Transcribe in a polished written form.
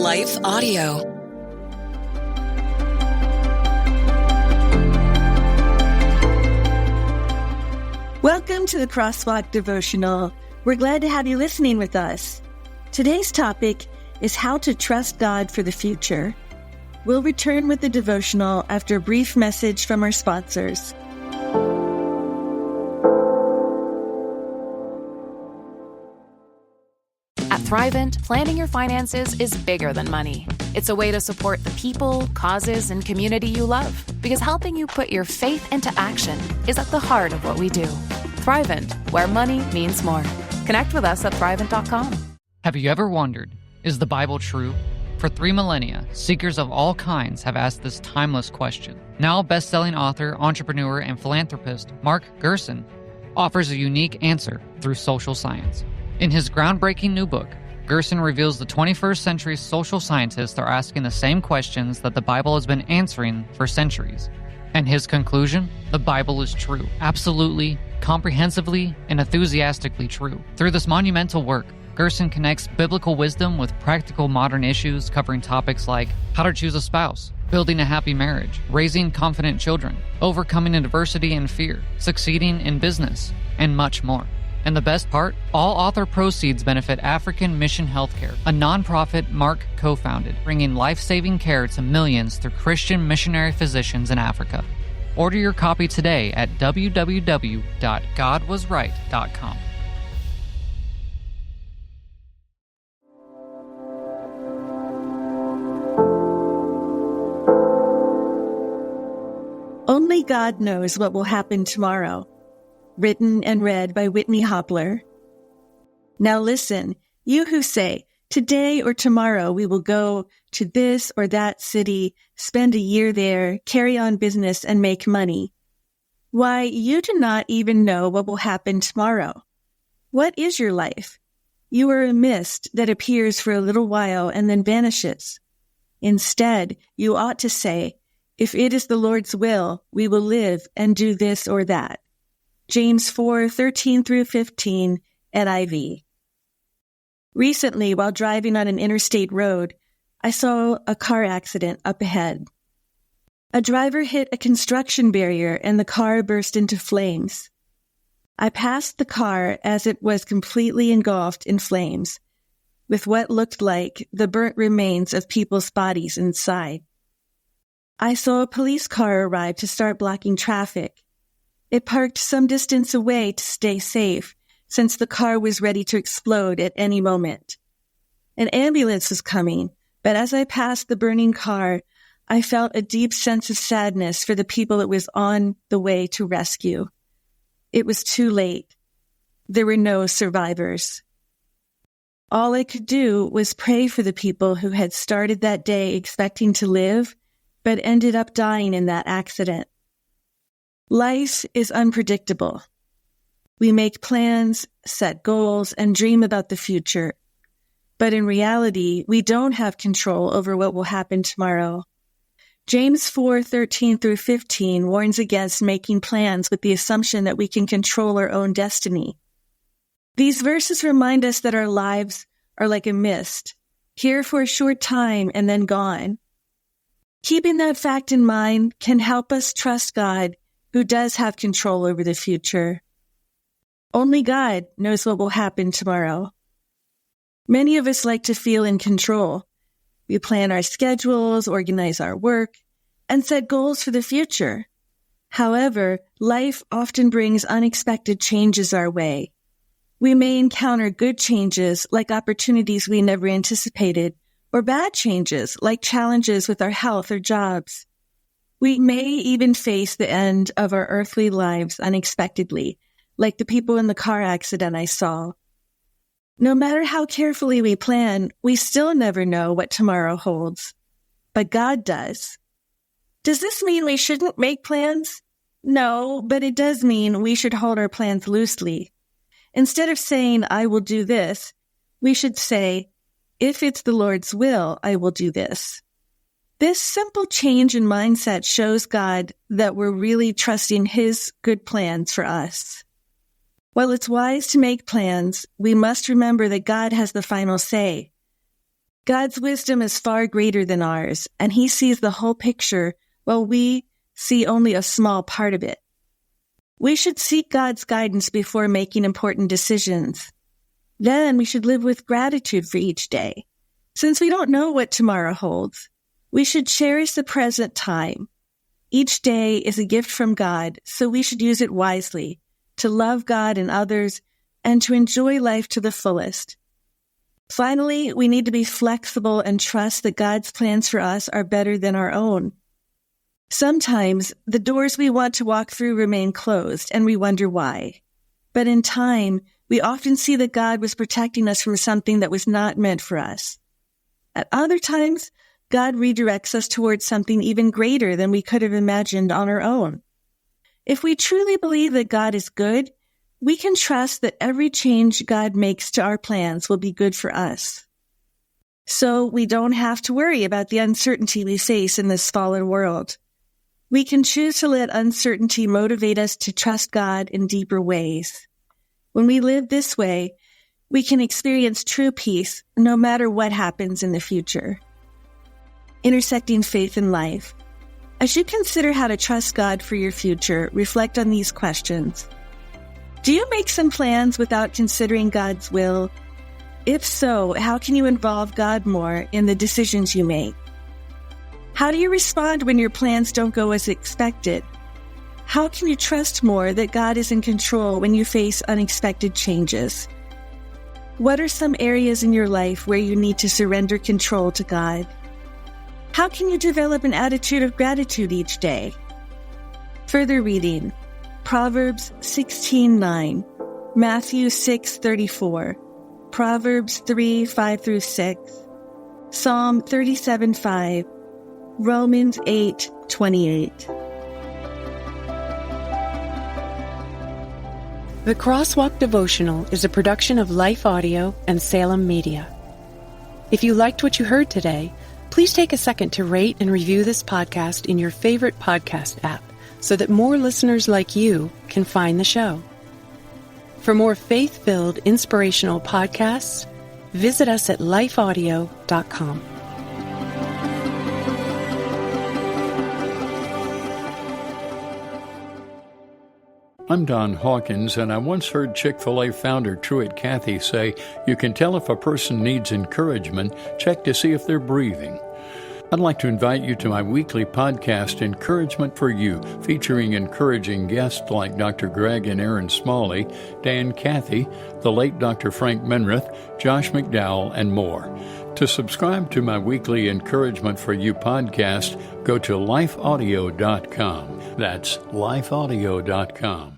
Life Audio. Welcome to the Crosswalk Devotional. We're glad to have you listening with us. Today's topic is how to trust God for the future. We'll return with the devotional after a brief message from our sponsors. At Thrivent, planning your finances is bigger than money. It's a way to support the people, causes, and community you love, because helping you put your faith into action is at the heart of what we do. Thrivent, where money means more. Connect with us at Thrivent.com. Have you ever wondered, is the Bible true? For 3 millennia, seekers of all kinds have asked this timeless question. Now best-selling author, entrepreneur, and philanthropist Mark Gerson offers a unique answer through social science. In his groundbreaking new book, Gerson reveals the 21st century social scientists are asking the same questions that the Bible has been answering for centuries. And his conclusion? The Bible is true. Absolutely, comprehensively, and enthusiastically true. Through this monumental work, Gerson connects biblical wisdom with practical modern issues covering topics like how to choose a spouse, building a happy marriage, raising confident children, overcoming adversity and fear, succeeding in business, and much more. And the best part? All author proceeds benefit African Mission Healthcare, a nonprofit Mark co-founded, bringing life-saving care to millions through Christian missionary physicians in Africa. Order your copy today at www.godwasright.com. Only God knows what will happen tomorrow. Written and read by Whitney Hopler. Now listen, you who say, today or tomorrow we will go to this or that city, spend a year there, carry on business, and make money. Why, you do not even know what will happen tomorrow. What is your life? You are a mist that appears for a little while and then vanishes. Instead, you ought to say, if it is the Lord's will, we will live and do this or that. James 4:13-15, NIV. Recently, while driving on an interstate road, I saw a car accident up ahead. A driver hit a construction barrier and the car burst into flames. I passed the car as it was completely engulfed in flames, with what looked like the burnt remains of people's bodies inside. I saw a police car arrive to start blocking traffic. It parked some distance away to stay safe, since the car was ready to explode at any moment. An ambulance was coming, but as I passed the burning car, I felt a deep sense of sadness for the people it was on the way to rescue. It was too late. There were no survivors. All I could do was pray for the people who had started that day expecting to live, but ended up dying in that accident. Life is unpredictable. We make plans, set goals, and dream about the future. But in reality, we don't have control over what will happen tomorrow. James 4:13-15 warns against making plans with the assumption that we can control our own destiny. These verses remind us that our lives are like a mist, here for a short time and then gone. Keeping that fact in mind can help us trust God, who does have control over the future. Only God knows what will happen tomorrow. Many of us like to feel in control. We plan our schedules, organize our work, and set goals for the future. However, life often brings unexpected changes our way. We may encounter good changes, like opportunities we never anticipated, or bad changes, like challenges with our health or jobs. We may even face the end of our earthly lives unexpectedly, like the people in the car accident I saw. No matter how carefully we plan, we still never know what tomorrow holds. But God does. Does this mean we shouldn't make plans? No, but it does mean we should hold our plans loosely. Instead of saying, I will do this, we should say, if it's the Lord's will, I will do this. This simple change in mindset shows God that we're really trusting His good plans for us. While it's wise to make plans, we must remember that God has the final say. God's wisdom is far greater than ours, and He sees the whole picture while we see only a small part of it. We should seek God's guidance before making important decisions. Then we should live with gratitude for each day. Since we don't know what tomorrow holds, we should cherish the present time. Each day is a gift from God, so we should use it wisely to love God and others and to enjoy life to the fullest. Finally, we need to be flexible and trust that God's plans for us are better than our own. Sometimes the doors we want to walk through remain closed, and we wonder why. But in time, we often see that God was protecting us from something that was not meant for us. At other times, God redirects us towards something even greater than we could have imagined on our own. If we truly believe that God is good, we can trust that every change God makes to our plans will be good for us. So we don't have to worry about the uncertainty we face in this fallen world. We can choose to let uncertainty motivate us to trust God in deeper ways. When we live this way, we can experience true peace no matter what happens in the future. Intersecting faith and life. As you consider how to trust God for your future, reflect on these questions. Do you make some plans without considering God's will? If so, how can you involve God more in the decisions you make? How do you respond when your plans don't go as expected? How can you trust more that God is in control when you face unexpected changes? What are some areas in your life where you need to surrender control to God? How can you develop an attitude of gratitude each day? Further reading. Proverbs 16:9, Matthew 6:34, Proverbs 3:5-6, Psalm 37:5, Romans 8:28. The Crosswalk Devotional is a production of Life Audio and Salem Media. If you liked what you heard today, please take a second to rate and review this podcast in your favorite podcast app so that more listeners like you can find the show. For more faith-filled, inspirational podcasts, visit us at lifeaudio.com. I'm Don Hawkins, and I once heard Chick-fil-A founder Truett Cathy say, "You can tell if a person needs encouragement, check to see if they're breathing." I'd like to invite you to my weekly podcast, Encouragement for You, featuring encouraging guests like Dr. Greg and Aaron Smalley, Dan Cathy, the late Dr. Frank Menrith, Josh McDowell, and more. To subscribe to my weekly Encouragement for You podcast, go to lifeaudio.com. That's lifeaudio.com.